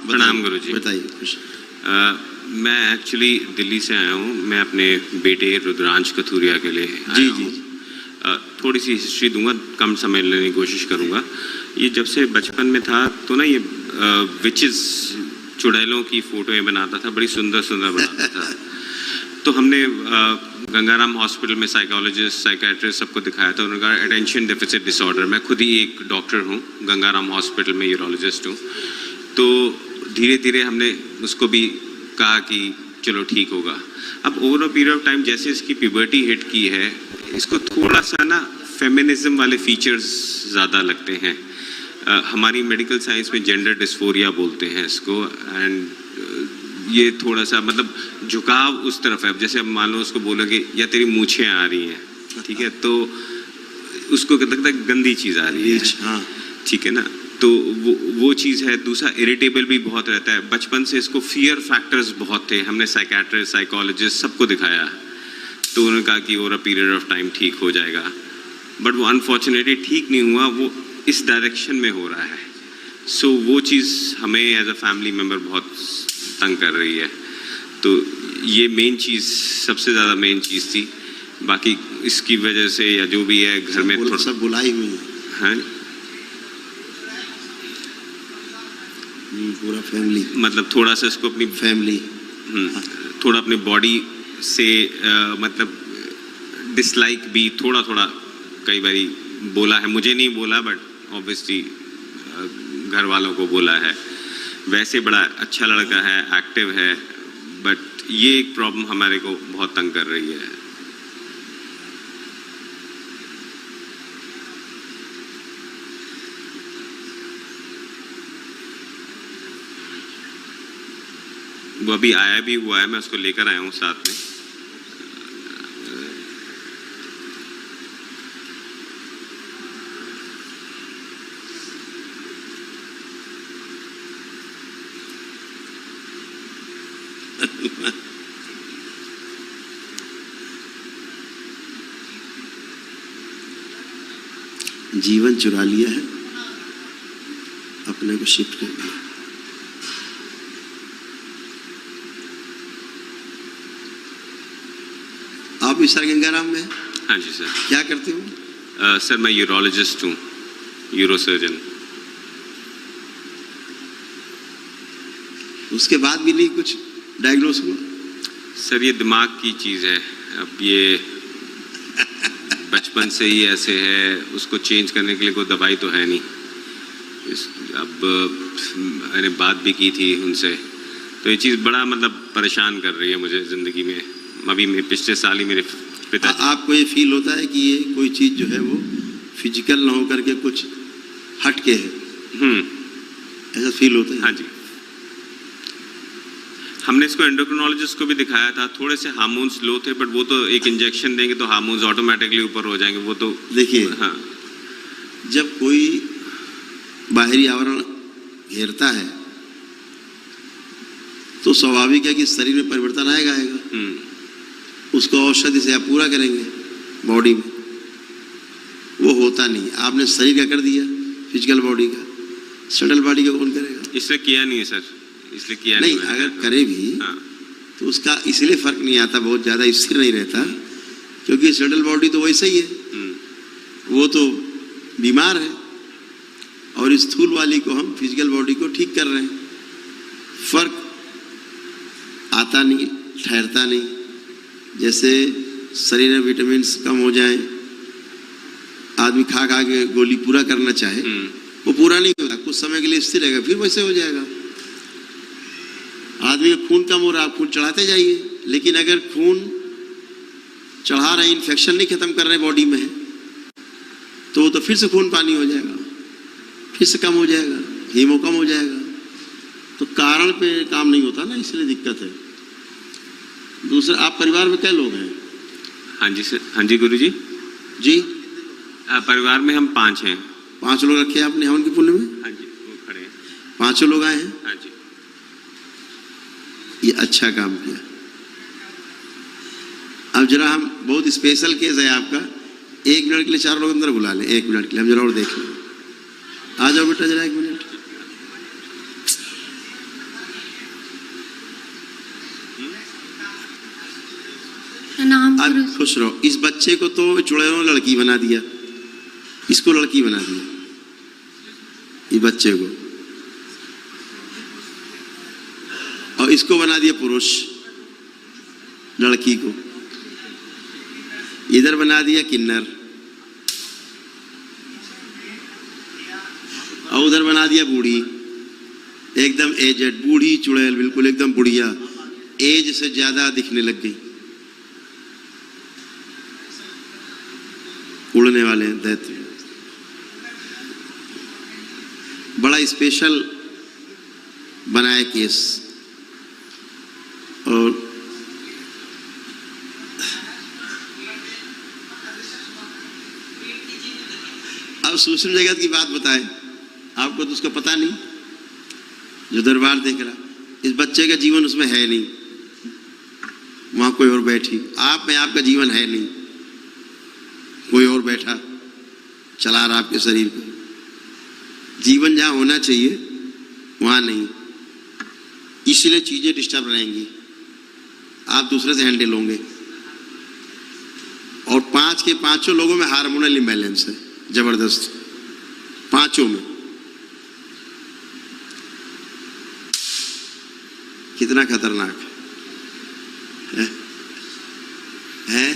प्रणाम गुरुजी। बताइए। मैं एक्चुअली दिल्ली से आया हूँ। मैं अपने बेटे रुद्रांश कथूरिया के लिए जी आया जी। हूँ। थोड़ी सी हिस्ट्री दूंगा, कम समय लेने की कोशिश करूँगा। ये जब से बचपन में था तो ना ये विचेस चुड़ैलों की फ़ोटोएँ बनाता था, बड़ी सुंदर सुंदर बनाता था। तो हमने गंगाराम हॉस्पिटल में साइकोलॉजिस्ट, साइकेट्रिस्ट सबको दिखाया था। उन्होंने कहा अटेंशन डेफिसिट डिसऑर्डर। मैं खुद ही एक डॉक्टर हूँ, गंगाराम हॉस्पिटल में यूरोलॉजिस्ट हूँ। तो धीरे धीरे हमने उसको भी कहा कि चलो ठीक होगा। अब over a period of time जैसे इसकी प्यूबर्टी हिट की है, इसको थोड़ा सा ना फेमिनिज्म वाले फीचर्स ज़्यादा लगते हैं। हमारी मेडिकल साइंस में जेंडर डिस्फोरिया बोलते हैं इसको। एंड ये थोड़ा सा मतलब झुकाव उस तरफ है। जैसे अब मान लो उसको बोलोगे या तेरी मूछें आ रही हैं, ठीक है, तो उसको लगता है गंदी चीज़ आ रही है, हाँ ठीक है ना। तो वो चीज़ है। दूसरा इरिटेबल भी बहुत रहता है। बचपन से इसको फियर फैक्टर्स बहुत थे। हमने साइकेट्रिस्ट, साइकोलॉजिस्ट सबको दिखाया, तो उन्होंने कहा कि over a period of time ठीक हो जाएगा। बट वो अनफॉर्चुनेटली ठीक नहीं हुआ, वो इस डायरेक्शन में हो रहा है। सो वो चीज़ हमें एज अ फैमिली मेम्बर बहुत तंग कर रही है। तो ये मेन चीज़, सबसे ज़्यादा मेन चीज़ थी। बाकी इसकी वजह से या जो भी है घर में थोड़ा सब बुलाई हुई है, पूरा फैमिली, मतलब थोड़ा सा इसको अपनी फैमिली थोड़ा अपनी बॉडी से मतलब डिसलाइक भी थोड़ा थोड़ा कई बारी बोला है। मुझे नहीं बोला, बट ऑब्वियसली घर वालों को बोला है। वैसे बड़ा अच्छा लड़का है, एक्टिव है, बट ये एक प्रॉब्लम हमारे को बहुत तंग कर रही है। वो अभी आया भी हुआ है, मैं उसको लेकर आया हूँ साथ में। जीवन चुरा लिया है, अपने को शिफ्ट कर दिया। आप इस गंगाराम में? हाँ जी सर। क्या करते हो? सर मैं यूरोलॉजिस्ट हूँ, यूरो सर्जन। उसके बाद भी नहीं कुछ डायग्नोस हुआ? सर ये दिमाग की चीज़ है। अब ये बचपन से ही ऐसे है, उसको चेंज करने के लिए कोई दवाई तो है नहीं। अब मैंने बात भी की थी उनसे, तो ये चीज़ बड़ा मतलब परेशान कर रही है मुझे ज़िंदगी में। अभी मैं पिछले साल ही मेरे पिता, आपको ये फील होता है कि ये कोई चीज़ जो है वो फिजिकल ना हो करके कुछ हट के है? ऐसा फील होता है? हाँ जी। हमने इसको एंडोक्रिनोलॉजिस्ट को भी दिखाया था। थोड़े से हार्मोन्स लो थे, बट वो तो एक इंजेक्शन देंगे तो हार्मोन्स ऑटोमेटिकली ऊपर हो जाएंगे। वो तो देखिए, हाँ, जब कोई बाहरी आवरण घेरता है तो स्वाभाविक है कि शरीर में परिवर्तन आएगा। उसको औषधि से आप पूरा करेंगे बॉडी में, वो होता नहीं। आपने शरीर का कर दिया, फिजिकल बॉडी का, सटल बॉडी का कौन करेगा? इसलिए किया नहीं है सर, इसलिए किया नहीं। अगर करे भी तो उसका इसलिए फर्क नहीं आता, बहुत ज़्यादा स्थिर नहीं रहता, क्योंकि सटल बॉडी तो वैसे ही है, वो तो बीमार है, और स्थूल वाली को हम फिजिकल बॉडी को ठीक कर रहे हैं। फर्क आता नहीं, ठहरता नहीं। जैसे शरीर में विटामिन कम हो जाए, आदमी खा खा के गोली पूरा करना चाहे, वो पूरा नहीं होता, कुछ समय के लिए स्थिर रहेगा, फिर वैसे हो जाएगा। आदमी का खून कम हो रहा है, आप खून चढ़ाते जाइए, लेकिन अगर खून चढ़ा रहे, इन्फेक्शन नहीं खत्म कर रहे बॉडी में, तो वो तो फिर से खून पानी हो जाएगा, फिर से कम हो जाएगा, हीमो कम हो जाएगा। तो कारण पे काम नहीं होता ना, इसलिए दिक्कत है। दूसरा, आप परिवार में क्या लोग हैं? हाँ जी सर। हाँ जी गुरु जी। जी, परिवार में हम 5 हैं। 5 लोग रखे हैं आपने हवन के पुण्य में? हाँ जी, वो खड़े हैं। 5 लोग आए हैं? हाँ जी। ये अच्छा काम किया। अब जरा हम, बहुत स्पेशल केस है आपका, 1 मिनट के लिए 4 लोग अंदर बुला लें। 1 मिनट के लिए हम जरा और देख लें। आ जाओ बेटा, जरा 1 मिनट। प्रणाम आप गुरुजी। खुश रहो। इस बच्चे को तो चुड़ैलों ने लड़की बना दिया, इसको लड़की बना दिया, इस बच्चे को, और इसको बना दिया पुरुष, लड़की को इधर बना दिया किन्नर, और उधर बना दिया बूढ़ी, एकदम एजेड बूढ़ी चुड़ैल, बिल्कुल एकदम बुढ़िया, एज से ज्यादा दिखने लग गई। उड़ने वाले हैं दैत्य, बड़ा स्पेशल बनाया केस। और अब सूक्ष्म जगत की बात बताएं, आपको तो उसका पता नहीं, जो दरबार देख रहा, इस बच्चे का जीवन उसमें है नहीं, वहां कोई और बैठी, आप में आपका जीवन है नहीं, कोई और बैठा चला रहा आपके शरीर को। जीवन जहां होना चाहिए वहां नहीं, इसलिए चीजें डिस्टर्ब रहेंगी, आप दूसरे से हैंडल होंगे। और 5 के 5 लोगों में हार्मोनल इम्बैलेंस है जबरदस्त, 5 में। कितना खतरनाक है?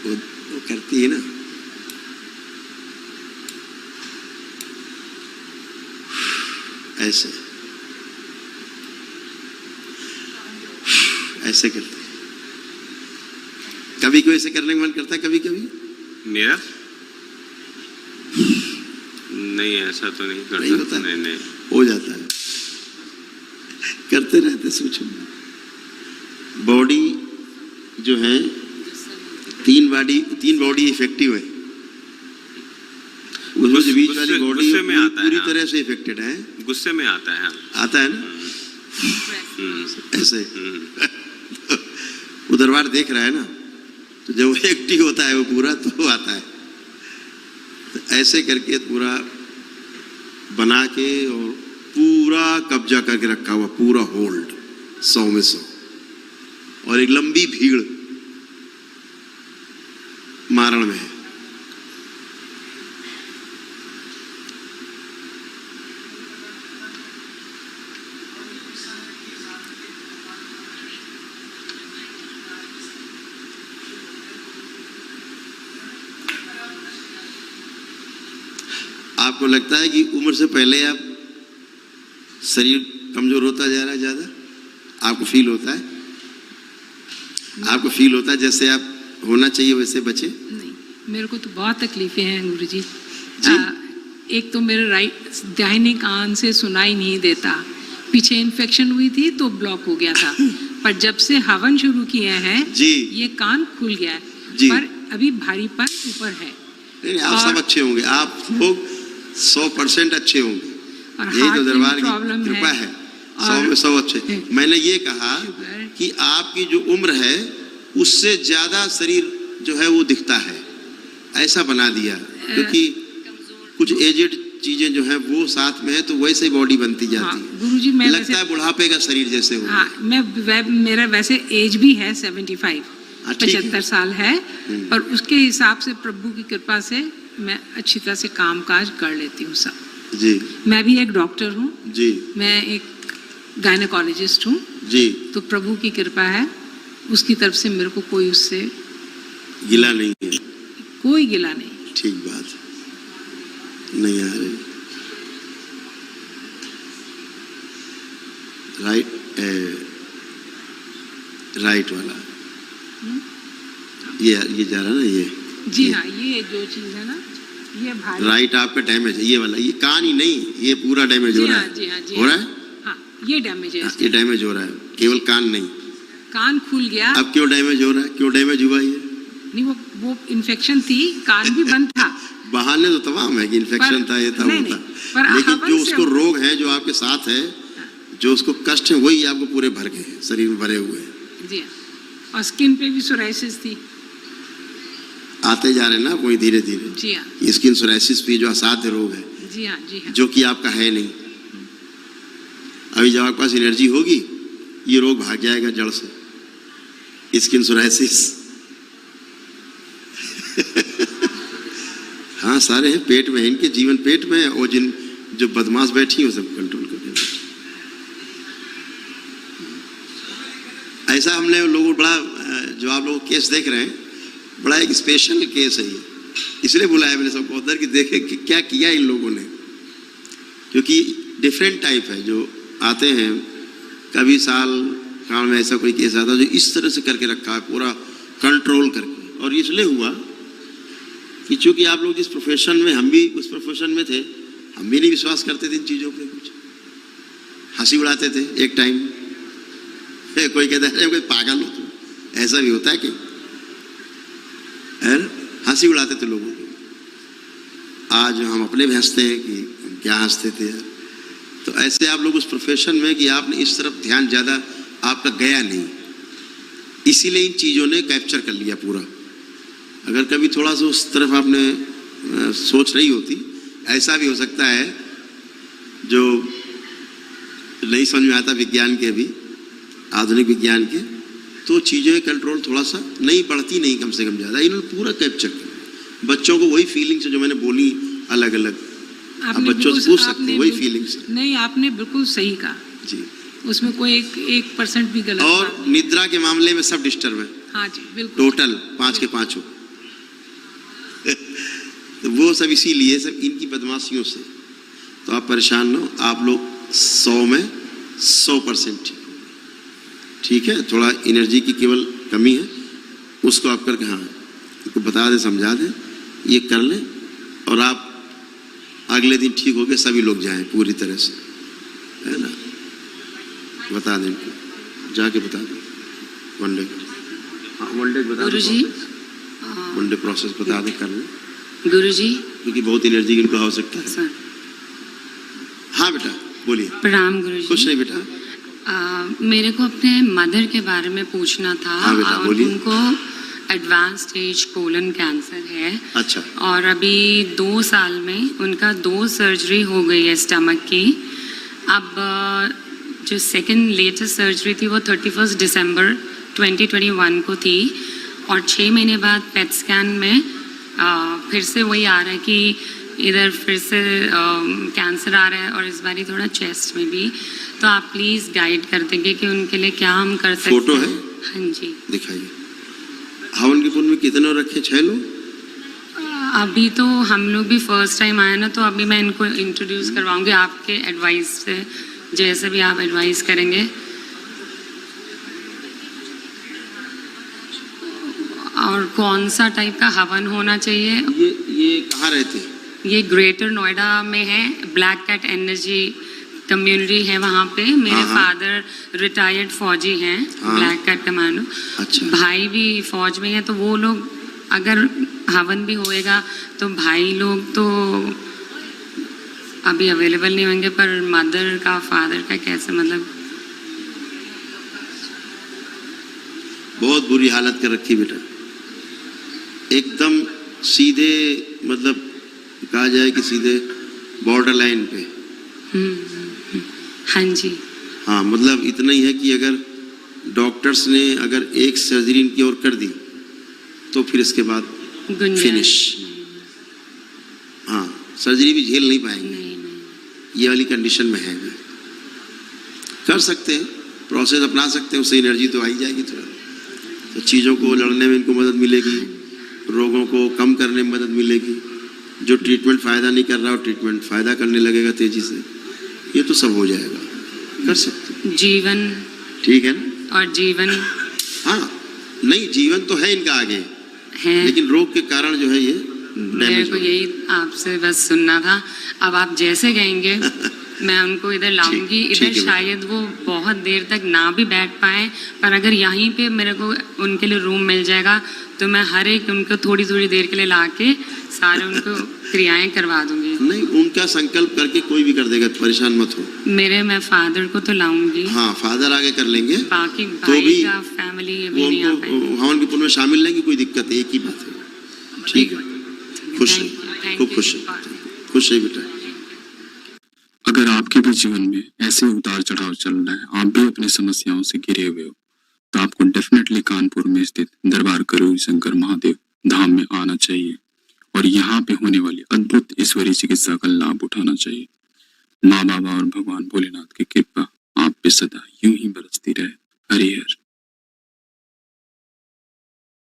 वो करती है ना, ऐसे ऐसे करते हैं। कभी कोई ऐसे करने का मन करता है, कभी कभी मेरा नहीं, ऐसा तो नहीं करता। नहीं होता? नहीं हो जाता है, करते रहते। सोचो, बॉडी जो है, 3 बॉडी इफेक्टिव है, उसमें से बीच वाली बॉडी गुस्से में आता है, पूरी तरह से इफेक्टेड है। गुस्से में आता है, आता है ना, ऐसे वो दरबार देख रहा है ना, तो जब वो एक्टिव होता है वो पूरा, तो आता है। तो ऐसे करके पूरा बना के और पूरा कब्जा करके रखा हुआ, पूरा होल्ड 100 में 100, और एक लंबी भीड़ मारण में है। आपको लगता है कि उम्र से पहले आप शरीर कमजोर होता जा रहा है ज्यादा? आपको फील होता है? आपको फील होता है जैसे आप होना चाहिए वैसे बचे? नहीं, मेरे को तो बहुत तकलीफें हैं गुरुजी। जी। एक तो मेरे दाहिने कान से सुनाई नहीं देता, पीछे इन्फेक्शन हुई थी तो ब्लॉक हो गया था, पर जब से हवन शुरू किए हैं जी, ये कान खुल गया है, जी। पर अभी भारीपन ऊपर है। नहीं, आप सब अच्छे होंगे, आप लोग 100% अच्छे होंगे, और यही हार्ट तो में दरबार प्रॉब्लम की कृपा है। 100 में 100 अच्छे। मैंने ये कहा शुगर। कि आपकी जो उम्र है उससे ज्यादा शरीर जो है वो दिखता है, ऐसा बना दिया, क्योंकि कुछ एजेड चीजें जो है वो साथ में है, तो वैसे ही बॉडी बनती जाती है। गुरुजी मैं लगता है बुढ़ापे का शरीर जैसे हो। हाँ, मेरा वैसे एज भी है 75, हाँ, ठीक है। 75 साल है, पर उसके हिसाब से प्रभु की कृपा से मैं अच्छी तरह से काम काज कर लेती हूँ सब। जी मैं भी एक डॉक्टर हूँ, जी मैं एक गायनेकोलॉजिस्ट हूँ, जी, तो प्रभु की कृपा है, उसकी तरफ से मेरे को कोई उससे गिला नहीं है। कोई गिला नहीं। ठीक बात, नहीं आ रही। राइट वाला ये जा रहा ना, ये जी हाँ, ये जो चीज है ना, ये भारी। राइट आपका डैमेज है, ये वाला, ये कान ही नहीं, ये पूरा डैमेज हो जी रहा हाँ, है। जी हाँ, जी हो रहा है? हाँ, ये डैमेज है। ये डैमेज हो रहा है, केवल कान नहीं। कान खुल गया। अब क्यों डैमेज हो रहा है? क्यों डैमेज हुआ ये? नहीं, वो इन्फेक्शन थी, कान भी बंद था। बहाने तो तमाम है कि इन्फेक्शन था, ये था, वो था, लेकिन जो उसको रोग है, जो आपके साथ है, जो उसको कष्ट है, वही आपको पूरे भर गए हैं, शरीर में भरे हुए हैं। जी हाँ, और स्किन पे भी सोराइसिस थी। आते जा रहे हैं ना वही धीरे धीरे। जी हाँ, स्किन सोराइसिस भी जो असाध्य रोग है, जी हाँ, जी हाँ। जो कि आपका है नहीं। अभी जब आपके पास एनर्जी होगी ये रोग भाग जाएगा जड़ से, स्किन सोराइसिस। हाँ सारे हैं पेट में, इनके जीवन पेट में है, और जिन जो बदमाश बैठी है सब कंट्रोल करके। ऐसा हमने लोगों बड़ा, जो आप लोग केस देख रहे हैं, बड़ा एक स्पेशल केस है ये, इसलिए बुलाया मैंने सबको उधर कि देखे कि क्या किया इन लोगों ने, क्योंकि डिफरेंट टाइप है जो आते हैं। कभी साल काल में ऐसा कोई केस आता है जो इस तरह से करके रखा है पूरा कंट्रोल करके। और इसलिए हुआ कि चूंकि आप लोग जिस प्रोफेशन में, हम भी उस प्रोफेशन में थे, हम भी नहीं विश्वास करते थे इन चीज़ों पे, कुछ हंसी उड़ाते थे एक टाइम। कोई कहता है कोई पागल हो तुम, ऐसा भी होता है कि हंसी उड़ाते थे लोगों को। आज हम अपने भी हंसते हैं कि हम क्या हंसते थे यार। तो ऐसे आप लोग उस प्रोफेशन में कि आपने इस तरफ ध्यान ज़्यादा आपका गया नहीं, इसीलिए इन चीज़ों ने कैप्चर कर लिया पूरा। अगर कभी थोड़ा सा उस तरफ आपने सोच रही होती, ऐसा भी हो सकता है जो नहीं समझ में आता विज्ञान के, भी आधुनिक विज्ञान के, तो चीज़ें कंट्रोल थोड़ा सा नहीं बढ़ती, नहीं कम से कम ज़्यादा। इन्होंने पूरा कैप्चर कर बच्चों को, वही फीलिंग्स जो मैंने बोली अलग अलग, आप बच्चों से पूछ सकते हैं वही फीलिंग्स। नहीं, आपने बिल्कुल सही कहा जी, उसमें कोई एक परसेंट भी गलत। और निद्रा के मामले में सब डिस्टर्ब है। हाँ जी बिल्कुल, टोटल 5 के 5 हो। तो वो सब इसीलिए, सब इनकी बदमाशियों से। तो आप परेशान न हो, आप लोग 100 में 100% ठीक है। थोड़ा एनर्जी की केवल कमी है, उसको आप करके, हाँ उनको बता दें, समझा दें, ये कर लें, और आप अगले दिन ठीक हो गए सभी लोग जाएं पूरी तरह से, है ना। बता दें इनको, जाके बता दें वन डे, हाँ वन डे बता गुरुजी, वन डे प्रोसेस बता दें, कर लें गुरुजी, क्योंकि बहुत एनर्जी की इनको आवश्यकता है। सर हाँ बेटा बोलिए। प्रणाम गुरुजी। खुश रहिए बेटा। मेरे को अपने मदर के बारे में पूछना था। हाँ बेटा बोलिए। उनको एडवांस स्टेज कोलन कैंसर है। अच्छा। और अभी 2 साल में उनका 2 सर्जरी हो गई है स्टमक की। अब जो सेकंड लेटेस्ट सर्जरी थी वो 31 दिसंबर 2021 को थी, और 6 महीने बाद पेट स्कैन में फिर से वही आ रहा है कि इधर फिर से कैंसर आ रहा है, और इस बारी थोड़ा चेस्ट में भी। तो आप प्लीज़ गाइड कर देंगे कि उनके लिए क्या हम कर सकते हैं। फोटो है? हाँ जी दिखाइए। हवन के कुंड में कितने रखे? 6 लोग? अभी तो हम लोग भी फर्स्ट टाइम आए ना, तो अभी मैं इनको इंट्रोड्यूस करवाऊंगी आपके एडवाइस से, जैसे भी आप एडवाइस करेंगे। और कौन सा टाइप का हवन होना चाहिए? ये कहाँ रहते हैं? ये ग्रेटर नोएडा में है, ब्लैक कैट एनर्जी कम्युनिटी है वहाँ पे। मेरे फादर रिटायर्ड फौजी हैं, ब्लैक कैट कमांडो। अच्छा। भाई भी फौज में है, तो वो लोग अगर हवन भी होएगा तो भाई लोग तो अभी अवेलेबल नहीं होंगे, पर मदर का फादर का कैसे, मतलब बहुत बुरी हालत कर रखी बेटा, एकदम सीधे, मतलब कहा जाए कि सीधे बॉर्डर लाइन पे। हाँ जी। हाँ मतलब इतना ही है कि अगर डॉक्टर्स ने अगर एक सर्जरी इनकी और कर दी तो फिर इसके बाद फिनिश। हाँ सर्जरी भी झेल नहीं पाएंगे। नहीं। ये वाली कंडीशन में है। कर सकते हैं, प्रोसेस अपना सकते हैं, उससे एनर्जी तो आई जाएगी थोड़ा, तो चीज़ों को लड़ने में इनको मदद मिलेगी, रोगों को कम करने में मदद मिलेगी। जो ट्रीटमेंट फ़ायदा नहीं कर रहा हो, ट्रीटमेंट फ़ायदा करने लगेगा तेज़ी से। ये तो सब हो जाएगा, कर सकते हैं। जीवन ठीक है ना? और जीवन, हाँ नहीं जीवन तो है इनका आगे है, लेकिन रोग के कारण जो है ये मेरे डैमेज को यही आपसे बस सुनना था। अब आप जैसे कहेंगे मैं उनको इधर लाऊंगी। ठीक इधर है। शायद वो बहुत देर तक ना भी बैठ पाए, पर अगर यहीं पे मेरे को उनके लिए रूम मिल जाएगा तो मैं हर एक उनको थोड़ी थोड़ी देर के लिए लाके सारे उनको क्रियाएं करवा दूंगी। नहीं उनका संकल्प करके कोई भी कर देगा, परेशान मत हो। मैं फादर को तो लाऊंगी। हाँ फादर आगे कर लेंगे, बाकी तो भाई भी का फैमिली अभी वो नहीं आ उनको पाएंगे। हवन के पुण्य में शामिल लेंगे, कोई दिक्कत है, एक ही बात है। ठीक है, खुश Thank you, रहिए, thank खूब you. खुश रहिए, खुश रहिए बेटा। अगर अगर आपके भी जीवन में ऐसे उतार चढ़ाव चल रहा है, आप भी अपनी समस्याओं से घिरे हुए हो, तो आपको डेफिनेटली कानपुर में स्थित दरबार करोगी शंकर महादेव धाम में आना चाहिए और यहाँ पे होने वाली अद्भुत ईश्वरीय चिकित्सा का लाभ उठाना चाहिए। माँ बाबा और भगवान भोलेनाथ की कृपा आप पे सदा